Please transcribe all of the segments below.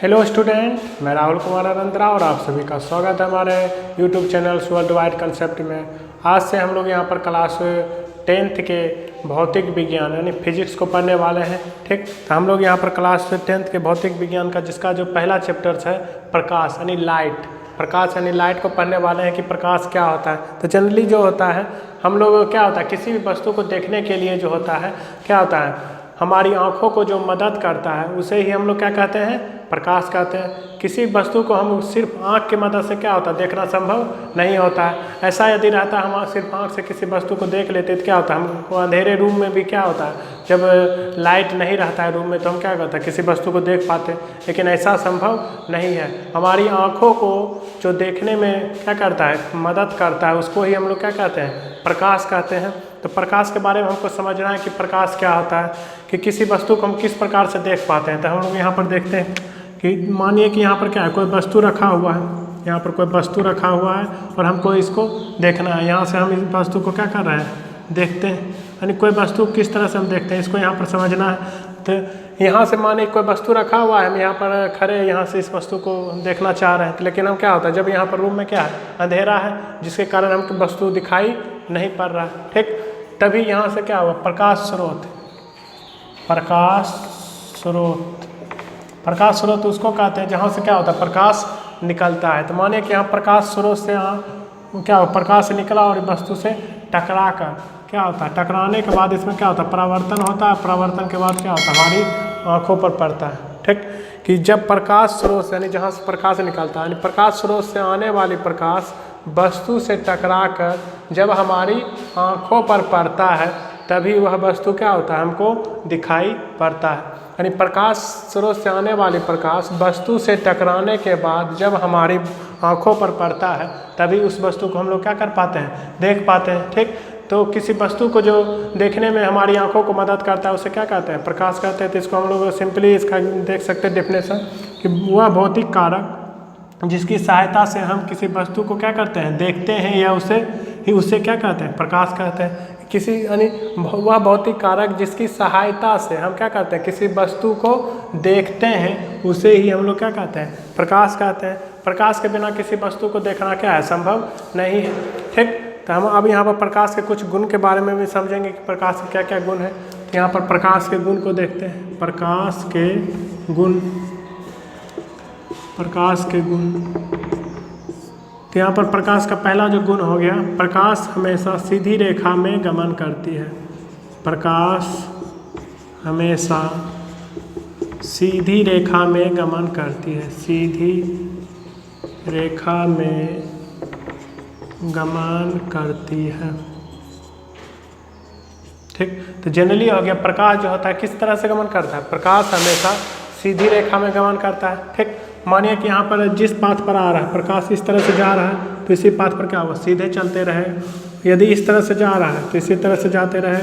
Hello student, मैं राहुल कुमार अनंतरा और आप सभी का स्वागत है हमारे YouTube channel world wide concept में। आज से हम लोग यहाँ पर क्लास 10th के भौतिक विज्ञान यानी फिजिक्स को पढ़ने वाले हैं। ठीक, तो हम लोग यहाँ पर क्लास 10th के भौतिक विज्ञान का जिसका जो पहला चैप्टर्स है प्रकाश यानी लाइट, प्रकाश यानी लाइट को पढ़ने वाले हैं कि प्रकाश क्या होता है। तो जनरली जो होता है हम लोग क्या होता है किसी भी वस्तु को देखने के लिए जो होता है क्या होता है हमारी आँखों को जो मदद करता है उसे ही हम लोग क्या कहते हैं, प्रकाश कहते हैं। किसी वस्तु को हम सिर्फ आँख की मदद से क्या होता है देखना संभव नहीं होता है। ऐसा यदि रहता है हम सिर्फ आँख से किसी वस्तु को देख लेते तो क्या होता है हमको अंधेरे रूम में भी क्या होता है जब लाइट नहीं रहता है रूम में तो हम क्या करते हैं किसी वस्तु को देख पाते हैं, लेकिन ऐसा संभव नहीं है। हमारी आँखों को जो देखने में क्या करता है मदद करता है उसको ही हम लोग क्या कहते हैं, प्रकाश कहते हैं। तो प्रकाश के बारे में हमको समझना है कि प्रकाश क्या होता है, कि किसी वस्तु को हम किस प्रकार से देख पाते हैं। तो हम लोग यहाँ पर देखते हैं कि मानिए कि यहाँ पर क्या है कोई वस्तु रखा हुआ है, यहाँ पर कोई वस्तु रखा हुआ है और हमको इसको देखना है। यहाँ से हम इस वस्तु को क्या कर रहे हैं देखते हैं, यानी कोई वस्तु किस तरह से हम देखते हैं इसको यहाँ पर समझना है। तो यहाँ से मानिए कोई वस्तु रखा हुआ है, हम यहाँ पर खड़े यहाँ से इस वस्तु को देखना चाह रहे हैं, तो लेकिन हम क्या होता है जब यहाँ पर रूम में क्या है अंधेरा है जिसके कारण हमको वस्तु दिखाई नहीं पड़ रहा है। ठीक, तभी यहाँ से क्या हुआ प्रकाश स्रोत, प्रकाश स्रोत उसको कहते हैं जहाँ से क्या होता है प्रकाश निकलता है। तो मानिए कि यहाँ प्रकाश स्रोत से यहाँ क्या होता प्रकाश निकला और वस्तु से टकरा कर क्या होता है टकराने के बाद इसमें क्या होता है परावर्तन होता है। परावर्तन के बाद क्या होता है हमारी आँखों पर पड़ता है। ठीक, कि जब प्रकाश स्रोत से यानी जहाँ से प्रकाश निकलता है यानी प्रकाश स्रोत से आने वाली प्रकाश वस्तु से टकरा कर जब हमारी आँखों पर पड़ता है तभी वह वस्तु क्या होता है हमको दिखाई पड़ता है। यानी प्रकाश स्रोत से आने वाली प्रकाश वस्तु से टकराने के बाद जब हमारी आँखों पर पड़ता है तभी उस वस्तु को हम लोग क्या कर पाते हैं देख पाते हैं। ठीक, तो किसी वस्तु को जो देखने में हमारी आँखों को मदद करता है उसे क्या कहते हैं प्रकाश कहते हैं। तो इसको हम लोग सिंपली इसका देख सकते हैं डेफिनेशन कि वह भौतिक कारक जिसकी सहायता से हम किसी वस्तु को क्या करते हैं देखते हैं या उसे क्या कहते हैं प्रकाश कहते हैं। किसी यानी वह भौतिक कारक जिसकी सहायता से हम क्या करते हैं किसी वस्तु को देखते हैं उसे ही हम लोग क्या कहते हैं प्रकाश कहते हैं। प्रकाश के बिना किसी वस्तु को देखना क्या है संभव नहीं है। ठीक, तो हम अब यहाँ पर प्रकाश के कुछ गुण के बारे में भी समझेंगे कि प्रकाश के क्या क्या गुण है। तो यहाँ पर प्रकाश के गुण को देखते हैं। प्रकाश के गुण, तो यहाँ पर प्रकाश का पहला जो गुण हो गया प्रकाश हमेशा सीधी रेखा में गमन करती है। प्रकाश हमेशा सीधी रेखा में गमन करती है, सीधी रेखा में गमन करती है। ठीक, तो जनरली हो गया प्रकाश जो होता है किस तरह से गमन करता है, प्रकाश हमेशा सीधी रेखा में गमन करता है। ठीक, मानिए कि यहाँ पर जिस पाथ पर आ रहा है प्रकाश इस तरह से जा रहा है तो इसी पाथ पर क्या होगा सीधे चलते रहे। यदि इस तरह से जा रहा है तो इसी तरह से जाते रहे।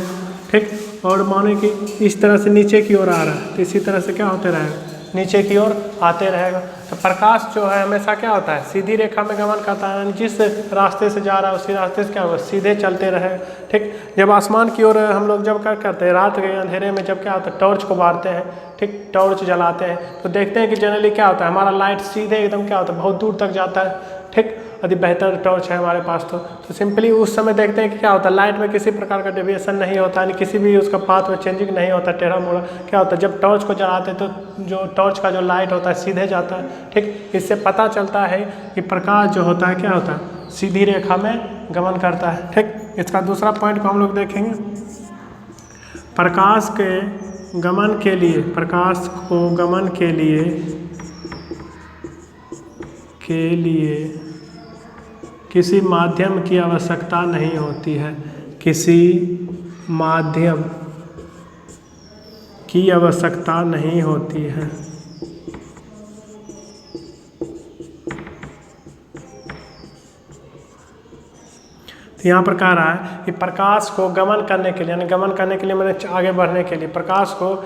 ठीक, और मानिए कि इस तरह से नीचे की ओर आ रहा है तो इसी तरह से क्या होते रहेगा नीचे की ओर आते रहेगा। तो प्रकाश जो है हमेशा क्या होता है सीधी रेखा में गमन करता है, जिस रास्ते से जा रहा है उसी रास्ते से क्या होगा सीधे चलते रहे। ठीक, जब आसमान की ओर हम लोग जब क्या करते हैं रात के अंधेरे में जब क्या होता है टॉर्च को बारते हैं, ठीक टॉर्च जलाते हैं तो देखते हैं कि जनरली क्या होता है हमारा लाइट सीधे एकदम क्या होता है बहुत दूर तक जाता है। ठीक, यदि बेहतर टॉर्च है हमारे पास तो सिंपली उस समय देखते हैं कि क्या होता है लाइट में किसी प्रकार का डेविएशन नहीं होता, यानी किसी भी उसका पाथ में चेंजिंग नहीं होता टेढ़ा मोड़ा। क्या होता है जब टॉर्च को जलाते हैं तो जो टॉर्च का जो लाइट होता है सीधे जाता है। ठीक, इससे पता चलता है कि प्रकाश जो होता है क्या होता है सीधी रेखा में गमन करता है। ठीक, इसका दूसरा पॉइंट को हम लोग देखेंगे। प्रकाश के गमन के लिए, प्रकाश को गमन के लिए किसी माध्यम की आवश्यकता नहीं होती है, किसी माध्यम की आवश्यकता नहीं होती है। तो यहाँ पर कह रहा है कि प्रकाश को गमन करने के लिए यानी गमन करने के लिए मैंने आगे बढ़ने के लिए प्रकाश को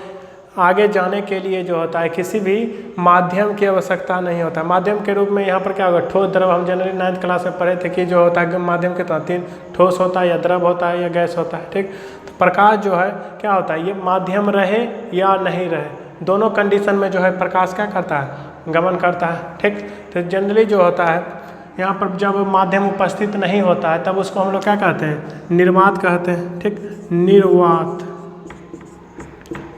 आगे जाने के लिए जो होता है किसी भी माध्यम की आवश्यकता नहीं होता है। माध्यम के रूप में यहाँ पर क्या होगा ठोस द्रव, हम जनरली 9th क्लास में पढ़े थे कि जो होता है माध्यम के तहत 3 ठोस होता है या द्रव होता है या गैस होता है। ठीक, तो प्रकाश जो है क्या होता है ये माध्यम रहे या नहीं रहे दोनों कंडीशन में जो है प्रकाश क्या करता है गमन करता है। ठीक, तो जनरली जो होता है यहाँ पर जब माध्यम उपस्थित नहीं होता है तब उसको हम लोग क्या कहते हैं, निर्वात कहते हैं। ठीक, निर्वात,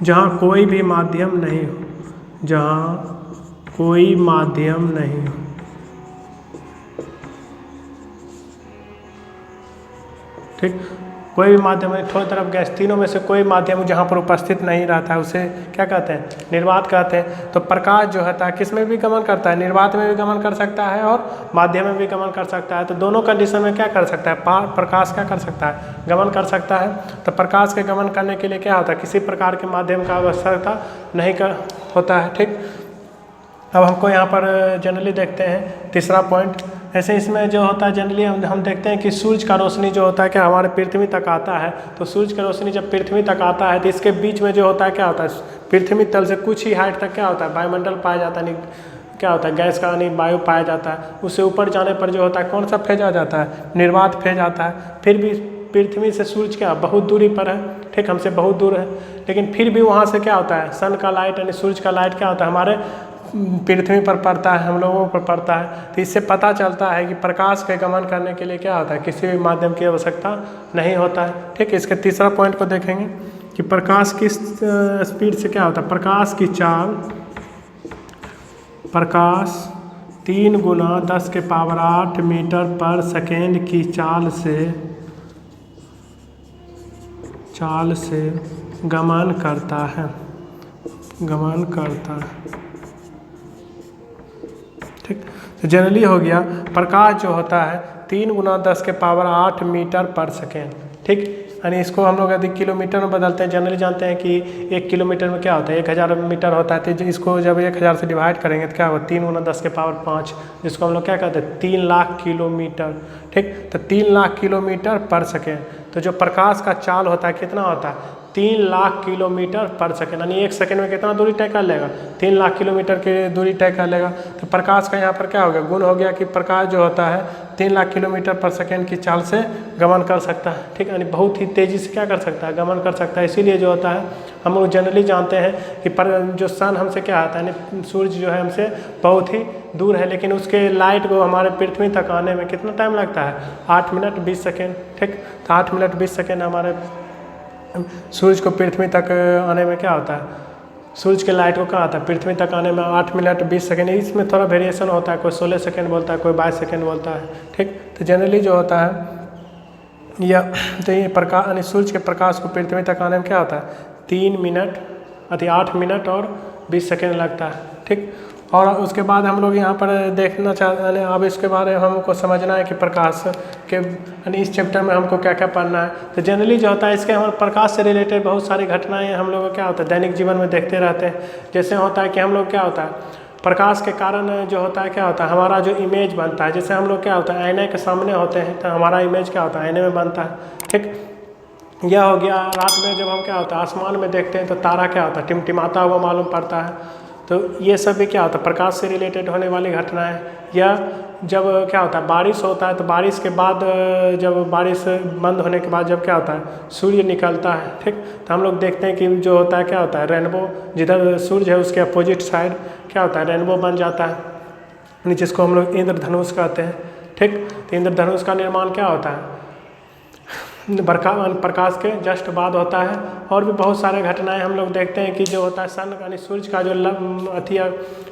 जहाँ कोई भी माध्यम नहीं हो, जहाँ कोई माध्यम नहीं हो। ठीक, कोई भी माध्यम नहीं, थोड़ी तरफ गैस, तीनों में से कोई माध्यम जहाँ पर उपस्थित नहीं रहता है उसे क्या कहते हैं, निर्वात कहते हैं। तो प्रकाश जो होता है किस में भी गमन करता है, निर्वात में भी गमन कर सकता है और माध्यम में भी गमन कर सकता है। तो दोनों कंडीशन में क्या कर सकता है, प्रकाश क्या कर सकता है, गमन कर सकता है। तो प्रकाश के गमन करने के लिए क्या होता है, किसी प्रकार के माध्यम का आवश्यकता नहीं होता है। ठीक, अब हमको यहाँ पर जनरली देखते हैं तीसरा पॉइंट। ऐसे इसमें जो होता है जनरली हम देखते हैं कि सूर्य का रोशनी जो होता है क्या हमारे पृथ्वी तक आता है। तो सूर्य का रोशनी जब पृथ्वी तक आता है तो इसके बीच में जो होता है क्या होता है, पृथ्वी तल से कुछ ही हाइट तक क्या होता है, वायुमंडल पाया जाता है, क्या होता है, गैस का यानी वायु पाया जाता है। उससे ऊपर जाने पर जो होता है कौन सा फेज आ जाता है, निर्वात फेज आता है। फिर भी पृथ्वी से सूर्य क्या बहुत दूरी पर है, ठीक, हमसे बहुत दूर है, लेकिन फिर भी वहाँ से क्या होता है, सन का लाइट यानी सूर्य का लाइट क्या होता है हमारे पृथ्वी पर पड़ता है, हम लोगों पर पड़ता है। तो इससे पता चलता है कि प्रकाश के गमन करने के लिए क्या होता है, किसी भी माध्यम की आवश्यकता नहीं होता है। ठीक, इसके तीसरा पॉइंट को देखेंगे कि प्रकाश किस स्पीड से क्या होता है, प्रकाश की चाल, प्रकाश 3 गुना 10 के पावर 8 मीटर पर सेकेंड की चाल से गमन करता है, गमन करता है। ठीक, तो जनरली हो गया प्रकाश जो होता है 3 गुना 10 के पावर 8 मीटर पर सेकेंड। ठीक, यानी इसको हम लोग यदि किलोमीटर में बदलते हैं, जनरली जानते हैं कि 1 किलोमीटर में क्या होता है, 1000 मीटर होता है। तो इसको जब 1000 से डिवाइड करेंगे तो क्या होगा, 3 गुना 10 के पावर 5, जिसको हम लोग क्या कहते हैं 3 लाख किलोमीटर। ठीक, तो 3 लाख किलोमीटर पर सेकेंड। तो जो प्रकाश का चाल होता है कितना होता है, 3 लाख किलोमीटर पर सेकेंड, यानी 1 सेकेंड में कितना दूरी तय कर लेगा, 3 लाख किलोमीटर की दूरी तय कर लेगा। तो प्रकाश का यहाँ पर क्या हो गया, गुण हो गया कि प्रकाश जो होता है 3 लाख किलोमीटर पर सेकेंड की चाल से गमन कर सकता है। ठीक, यानी बहुत ही तेज़ी से क्या कर सकता है, गमन कर सकता है। इसीलिए जो होता है हम लोग जनरली जानते हैं कि जो सन हमसे क्या आता है, यानी सूर्य जो है हमसे बहुत ही दूर है, लेकिन उसके लाइट को हमारे पृथ्वी तक आने में कितना टाइम लगता है, 8 मिनट 20 सेकेंड। ठीक, तो 8 मिनट 20 सेकेंड हमारे सूर्य को पृथ्वी तक आने में क्या होता है, सूर्य के लाइट को क्या आता है पृथ्वी तक आने में 8 मिनट 20 सेकेंड। इसमें थोड़ा वेरिएशन होता है, कोई 16 सेकेंड बोलता है, कोई 22 सेकेंड बोलता है। ठीक, तो जनरली जो होता है या तो ये प्रकाश यानी सूर्य के प्रकाश को पृथ्वी तक आने में क्या होता है 3 मिनट 8 मिनट और 20 सेकेंड लगता है। ठीक, और उसके बाद हम लोग यहाँ पर देखना चाहते हैं, अब इसके बारे में हमको समझना है कि प्रकाश के यानी इस चैप्टर में हमको क्या क्या पढ़ना है। तो जनरली जो होता है इसके हमारे प्रकाश से रिलेटेड बहुत सारी घटनाएं हम लोग को क्या होता है दैनिक जीवन में देखते रहते हैं। जैसे होता है कि हम लोग क्या होता है प्रकाश के कारण जो होता है क्या होता है हमारा जो इमेज बनता है, जैसे हम लोग क्या होता है आईने के सामने होते हैं तो हमारा इमेज क्या होता है आईने में बनता है। ठीक, यह हो गया। रात में जब हम क्या होता है आसमान में देखते हैं तो तारा क्या होता है टिमटिमाता हुआ मालूम पड़ता है। तो ये सब भी क्या होता है प्रकाश से रिलेटेड होने वाली घटनाएं। या जब क्या होता है बारिश होता है तो बारिश के बाद जब बारिश बंद होने के बाद जब क्या होता है सूर्य निकलता है। ठीक, तो हम लोग देखते हैं कि जो होता है क्या होता है रेनबो, जिधर सूर्य है उसके अपोजिट साइड क्या होता है रेनबो बन जाता है, जिसको हम लोग इंद्रधनुष कहते हैं। ठीक, तो इंद्रधनुष का निर्माण क्या होता है प्रकाश के जस्ट बाद होता है। और भी बहुत सारे घटनाएं हम लोग देखते हैं कि जो होता है सन यानी सूर्य का जो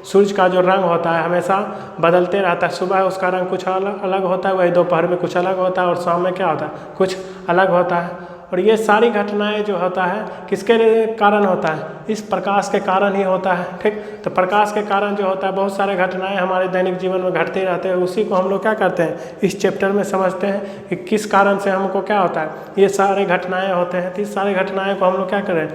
सूर्य का जो रंग होता है हमेशा बदलते रहता है। सुबह उसका रंग कुछ अलग होता है, वही दोपहर में कुछ अलग होता है और शाम में क्या होता है कुछ अलग होता है। और ये सारी घटनाएं जो होता है किसके कारण होता है, इस प्रकाश के कारण ही होता है। ठीक, तो प्रकाश के कारण जो होता है बहुत सारे घटनाएं हमारे दैनिक जीवन में घटते रहते हैं। उसी को हम लोग क्या करते हैं इस चैप्टर में समझते हैं कि किस कारण से हमको क्या होता है ये सारे घटनाएं होते हैं। तो इस सारे घटनाएं को हम लोग क्या करें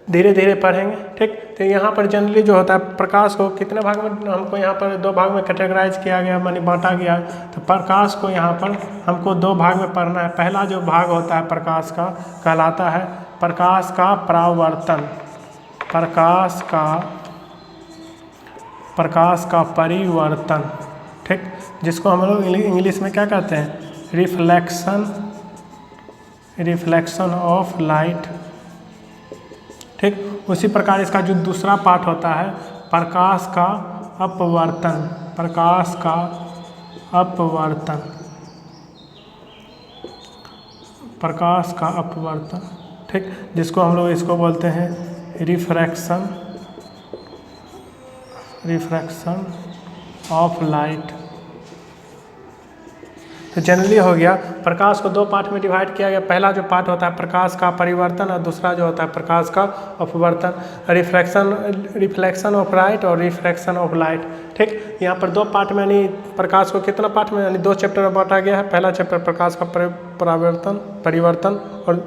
धीरे धीरे पढ़ेंगे। ठीक, तो यहाँ पर जनरली जो होता है प्रकाश को कितने भाग में हमको यहाँ पर 2 भाग में कैटेगराइज किया गया मानी बांटा गया। तो प्रकाश को यहाँ पर हमको 2 भाग में पढ़ना है। पहला जो भाग होता है प्रकाश का कहलाता है प्रकाश का परावर्तन, प्रकाश का परिवर्तन। ठीक, जिसको हम लोग इंग्लिश में क्या कहते हैं रिफ्लेक्शन ऑफ लाइट। ठीक, उसी प्रकार इसका जो दूसरा पार्ट होता है प्रकाश का अपवर्तन, प्रकाश का अपवर्तन, प्रकाश का अपवर्तन, ठीक, जिसको हम लोग इसको बोलते हैं रिफ्रैक्शन, रिफ्रैक्शन ऑफ लाइट। तो जनरली हो गया प्रकाश को दो पार्ट में डिवाइड किया गया। पहला जो पार्ट होता है प्रकाश का परिवर्तन और दूसरा जो होता है प्रकाश का अपवर्तन, रिफ्लेक्शन ऑफ लाइट और रिफ्रैक्शन ऑफ लाइट, ठीक। यहाँ पर दो पार्ट में यानी प्रकाश को कितना पार्ट में यानी दो चैप्टर में बांटा गया है। पहला चैप्टर प्रकाश का परिवर्तन और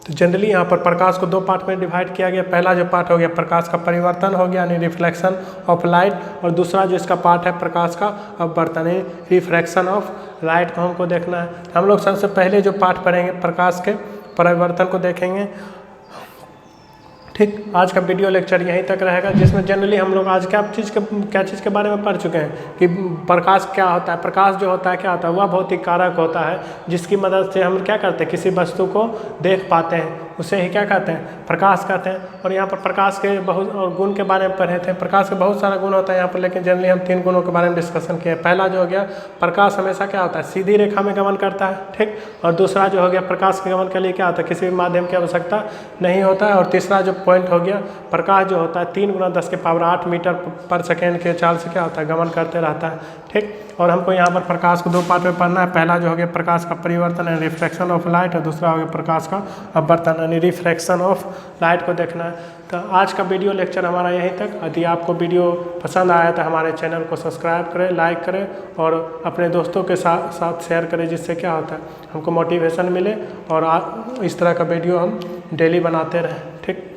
तो जनरली यहाँ पर प्रकाश को दो पार्ट में डिवाइड किया गया। पहला जो पार्ट हो गया प्रकाश का परिवर्तन हो गया यानी रिफ्लेक्शन ऑफ लाइट, और दूसरा जो इसका पार्ट है प्रकाश का अपवर्तन यानी रिफ्रैक्शन ऑफ लाइट को हमको देखना है। हम लोग सबसे पहले जो पार्ट पढ़ेंगे प्रकाश के परिवर्तन को देखेंगे, ठीक। आज का वीडियो लेक्चर यहीं तक रहेगा, जिसमें जनरली हम लोग आज क्या चीज़ के बारे में पढ़ चुके हैं कि प्रकाश क्या होता है। प्रकाश जो होता है क्या होता है, वह भौतिक कारक होता है जिसकी मदद से हम क्या करते हैं, किसी वस्तु को देख पाते हैं, उसे ही क्या कहते हैं, प्रकाश कहते हैं। और यहाँ पर प्रकाश के बहुत और गुण के बारे में पढ़े थे। प्रकाश के बहुत सारा गुण होता है यहाँ पर, लेकिन जनरली हम 3 गुणों के बारे में डिस्कशन किए। पहला जो हो गया प्रकाश हमेशा क्या होता है, सीधी रेखा में गमन करता है, ठीक। और दूसरा जो हो गया प्रकाश के गमन के लिए क्या होता है, किसी भी माध्यम की आवश्यकता नहीं होता है। और तीसरा जो पॉइंट हो गया प्रकाश जो होता है 3 × 10⁸ मीटर पर सेकेंड के चाल से क्या होता है, गमन करते रहता है, ठीक। और हमको यहाँ पर प्रकाश को दो पार्ट में पढ़ना है। पहला जो हो गया प्रकाश का परिवर्तन यानी रिफ्रैक्शन ऑफ लाइट, और दूसरा हो गया प्रकाश का अपवर्तन यानी रिफ्रैक्शन ऑफ लाइट को देखना है। तो आज का वीडियो लेक्चर हमारा यहीं तक। यदि आपको वीडियो पसंद आया तो हमारे चैनल को सब्सक्राइब करें, लाइक करें और अपने दोस्तों के साथ शेयर करें, जिससे क्या होता है हमको मोटिवेशन मिले और इस तरह का वीडियो हम डेली बनाते रहें, ठीक।